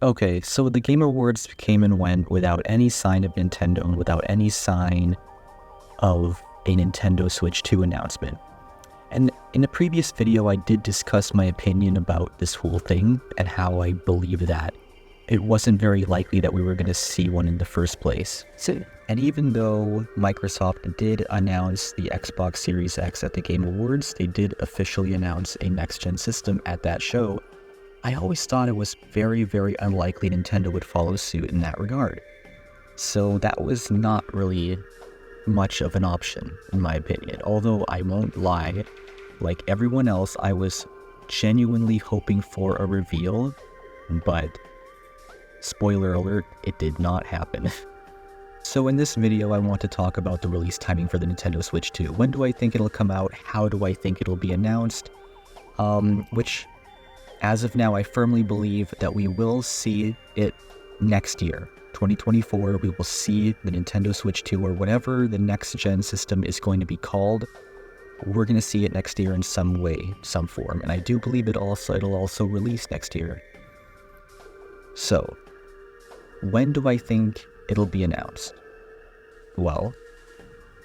Okay, so the Game Awards came and went without any sign of Nintendo and without any sign of a Nintendo Switch 2 announcement. And in a previous video, I did discuss my opinion about this whole thing and how I believe that it wasn't very likely that we were going to see one in the first place. And even though Microsoft did announce the Xbox Series X at the Game Awards, they did officially announce a next-gen system at that show, I always thought it was very, very unlikely Nintendo would follow suit in that regard. So that was not really much of an option, in my opinion. Although I won't lie, like everyone else, I was genuinely hoping for a reveal, but spoiler alert, it did not happen. So in this video, I want to talk about the release timing for the Nintendo Switch 2. When do I think it'll come out? How do I think it'll be announced? Which, as of now, I firmly believe that we will see it next year. 2024, we will see the Nintendo Switch 2, or whatever the next-gen system is going to be called. We're going to see it next year in some way, some form. And I do believe it'll also release next year. So, when do I think it'll be announced? Well,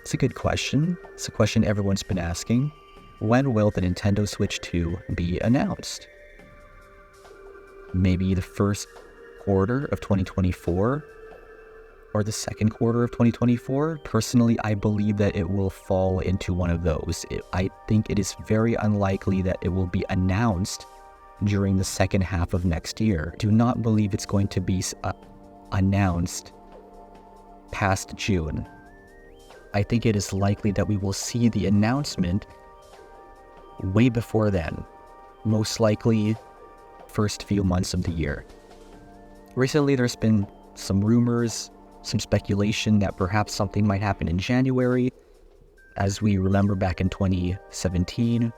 it's a good question. It's a question everyone's been asking. When will the Nintendo Switch 2 be announced? Maybe the first quarter of 2024 or the second quarter of 2024. Personally, I believe that it will fall into one of those. I think it is very unlikely that it will be announced during the second half of next year. Do not believe it's going to be announced past June. I think it is likely that we will see the announcement way before then, most likely first few months of the year. Recently, there's been some rumors, some speculation that perhaps something might happen in January. As we remember back in 2017,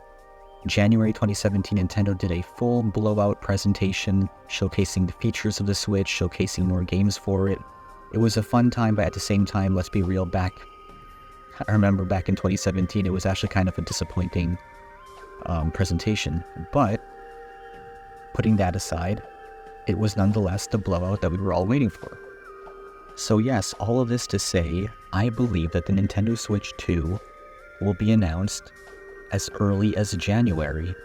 January 2017, Nintendo did a full blowout presentation showcasing the features of the Switch, showcasing more games for it. It was a fun time, but at the same time, let's be real, I remember back in 2017, it was actually kind of a disappointing presentation. But putting that aside, it was nonetheless the blowout that we were all waiting for. So yes, all of this to say, I believe that the Nintendo Switch 2 will be announced as early as January.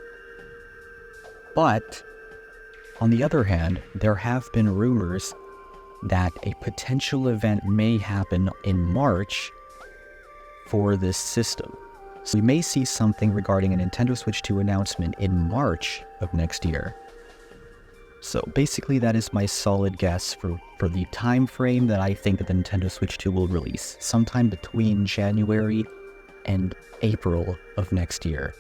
But, on the other hand, there have been rumors that a potential event may happen in March for this system. So we may see something regarding a Nintendo Switch 2 announcement in March of next year. So basically that is my solid guess for the time frame that I think that the Nintendo Switch 2 will release, sometime between January and April of next year.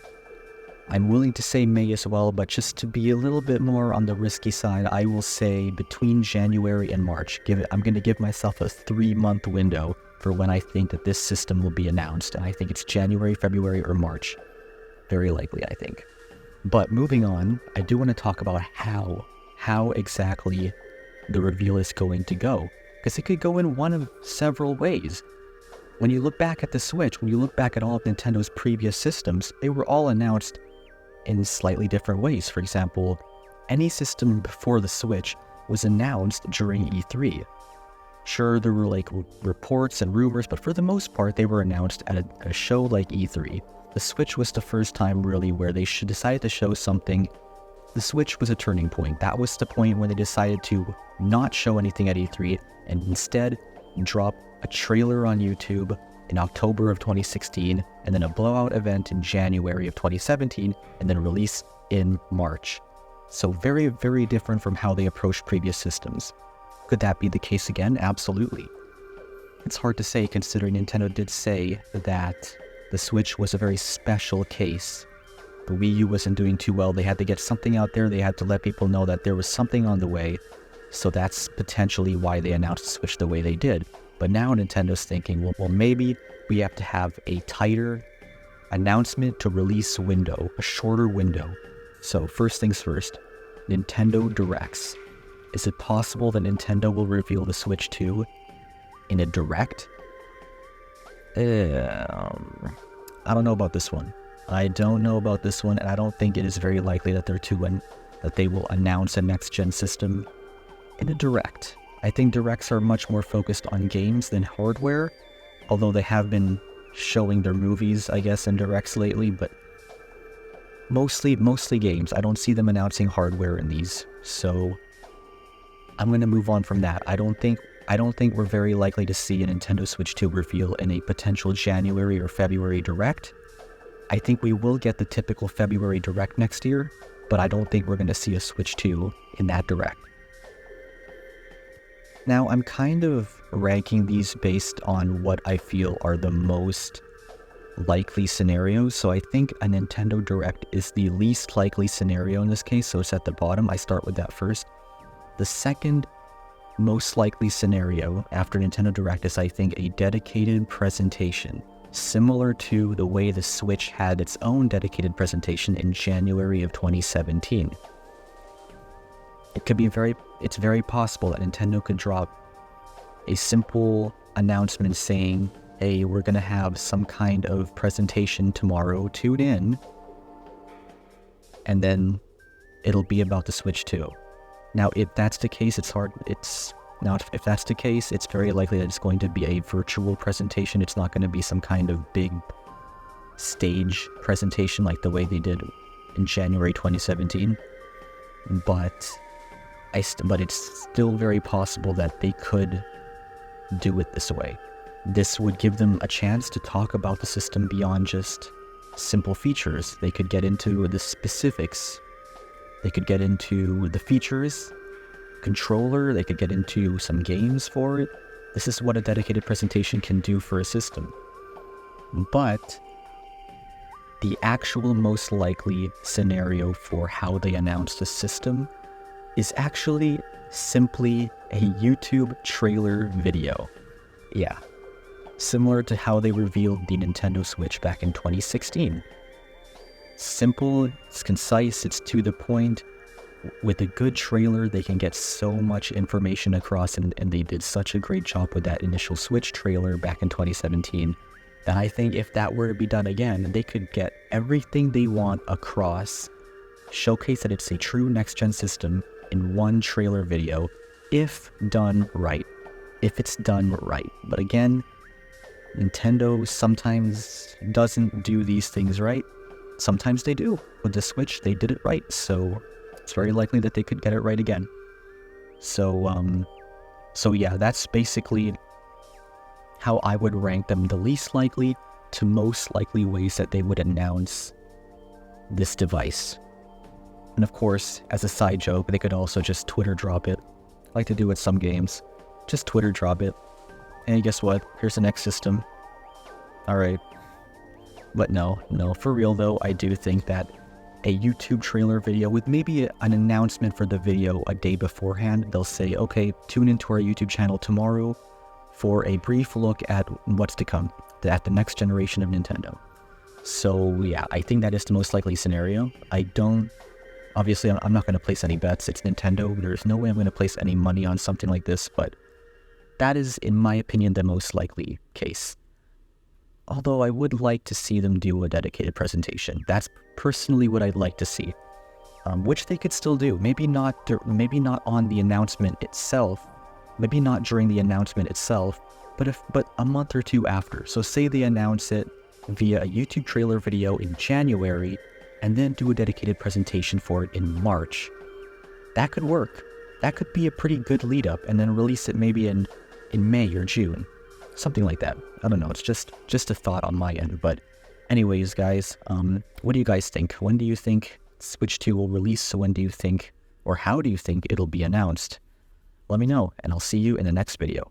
I'm willing to say May as well, but just to be a little bit more on the risky side, I will say between January and March. I'm going to give myself a 3-month window for when I think that this system will be announced, and I think it's January, February, or March. Very likely, I think. But moving on, I do want to talk about how exactly the reveal is going to go, because it could go in one of several ways. When you look back at the Switch, when you look back at all of Nintendo's previous systems, they were all announced in slightly different ways. For example, any system before the Switch was announced during E3. Sure, there were like reports and rumors, but for the most part, they were announced at a show like E3. The Switch was the first time really where they decided to show something. The Switch was a turning point. That was the point when they decided to not show anything at E3 and instead drop a trailer on YouTube in October of 2016, and then a blowout event in January of 2017, and then release in March. So very, very different from how they approached previous systems. Could that be the case again? Absolutely. It's hard to say, considering Nintendo did say that the Switch was a very special case. The Wii U wasn't doing too well. They had to get something out there. They had to let people know that there was something on the way. So that's potentially why they announced the Switch the way they did. But now Nintendo's thinking, well, maybe we have to have a tighter announcement to release window, a shorter window. So first things first, Nintendo Directs. Is it possible that Nintendo will reveal the Switch 2 in a Direct? I don't know about this one. And I don't think it is very likely that they will announce a next-gen system in a direct. I think directs are much more focused on games than hardware, although they have been showing their movies, I guess, in directs lately, but mostly games. I don't see them announcing hardware in these, so I'm going to move on from that. I don't think we're very likely to see a Nintendo Switch 2 reveal in a potential January or February direct. I think we will get the typical February direct next year, but I don't think we're going to see a Switch 2 in that direct. Now, I'm kind of ranking these based on what I feel are the most likely scenarios. So I think a Nintendo Direct is the least likely scenario in this case, so it's at the bottom. I start with that first. The second most likely scenario after Nintendo Direct is, I think, a dedicated presentation, similar to the way the Switch had its own dedicated presentation in January of 2017. It's very possible that Nintendo could drop a simple announcement saying, hey, we're going to have some kind of presentation tomorrow, tune in, and then it'll be about the Switch 2. Now, if that's the case, it's very likely that it's going to be a virtual presentation. It's not going to be some kind of big stage presentation like the way they did in January 2017. But it's still very possible that they could do it this way. This would give them a chance to talk about the system beyond just simple features. They could get into the specifics. They could get into the features, controller, they could get into some games for it. This is what a dedicated presentation can do for a system. But the actual most likely scenario for how they announce the system is actually simply a YouTube trailer video. Yeah, similar to how they revealed the Nintendo Switch back in 2016. Simple, it's concise, it's to the point. With a good trailer, they can get so much information across, and they did such a great job with that initial Switch trailer back in 2017 that I think if that were to be done again, they could get everything they want across, showcase that it's a true next-gen system in one trailer video, if done right. If it's done right. But again, Nintendo sometimes doesn't do these things right. Sometimes they do. With the Switch, they did it right, so it's very likely that they could get it right again. So yeah, that's basically how I would rank them, the least likely to most likely ways that they would announce this device. And of course, as a side joke, they could also just Twitter drop it, like they do with some games. Just Twitter drop it. And guess what? Here's the next system. Alright. But no, for real though, I do think that a YouTube trailer video with maybe an announcement for the video a day beforehand, they'll say, okay, tune into our YouTube channel tomorrow for a brief look at what's to come, at the next generation of Nintendo. So yeah, I think that is the most likely scenario. Obviously, I'm not going to place any bets. It's Nintendo. There's no way I'm going to place any money on something like this, but that is, in my opinion, the most likely case. Although I would like to see them do a dedicated presentation. That's personally what I'd like to see, which they could still do. Maybe not on the announcement itself, maybe not during the announcement itself, but a month or two after. So say they announce it via a YouTube trailer video in January, and then do a dedicated presentation for it in March. That could work. That could be a pretty good lead up, and then release it maybe in May or June. Something like that. I don't know, it's just a thought on my end. But anyways, guys, what do you guys think? When do you think Switch 2 will release? So when do you think, or how do you think it'll be announced? Let me know, and I'll see you in the next video.